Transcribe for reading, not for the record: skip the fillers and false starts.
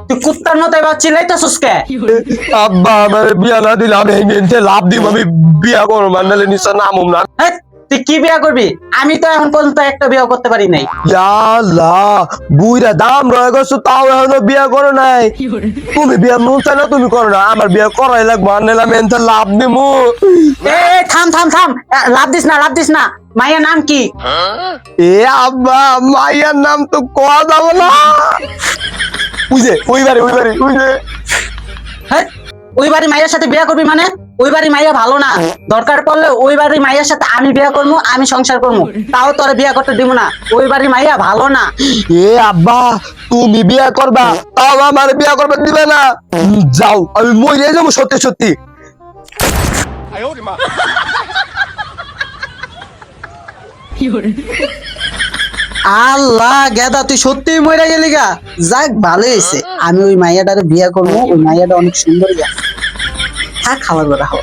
তুই কুত্তার মতো এবার চিল্লাইতেছস কে? আব্বা আমার বিয়া না দিলে আমি হেঁটে লাভ দিব, আমি বিয়া করবো মানে নিশ্চয় নামুম না। হেৎ, তুই কি বিয়া করবি? আমি তো এখন পর্যন্ত একটা বিয়ে করতে পারি নাই। আল্লাহ, বুইরা দাম রয়ে গেছো তাও এখনো বিয়া করো নাই। তুমি বিয়া মন চাই না তুমি করো না, আমার বিয়া করাই লাগবো, আর নাহলে আমি এনতে লাভ দিমু। এ থাম থাম থাম, লাভ দিস না, লাভ দিস না। মায়ের নাম কি? এ আব্বা, মাইয়ার নাম তো কোয়া যাবো না। বুঝে ওই বাড়ি হেৎ, ওই বাড়ি মাইয়ার সাথে বিয়া করবি মানে? ওই বাড়ি মাইয়া ভালো না। দরকার পড়লে ওই বাড়ি মাইয়ার সাথে আমি বিয়া করবো, আমি সংসার করবো, তাও তোরে বিয়া করতে দিব না। ওই বাড়ি মাইয়া ভালো না। এ আব্বা, তুমি বিয়া করবা তাও আমার বিয়া করবে দিবে না। যাও, আমি মরে যাবো সত্যি সত্যি। আল্লাহ গেদা, তুই সত্যি মরে গেলি গা। যাক, ভালো হয়েছে। আমি ওই মাইয়াটারে বিয়া করবো, ওই মাইয়াটা অনেক সুন্দর গা। থাক, খাওয়া রাখো।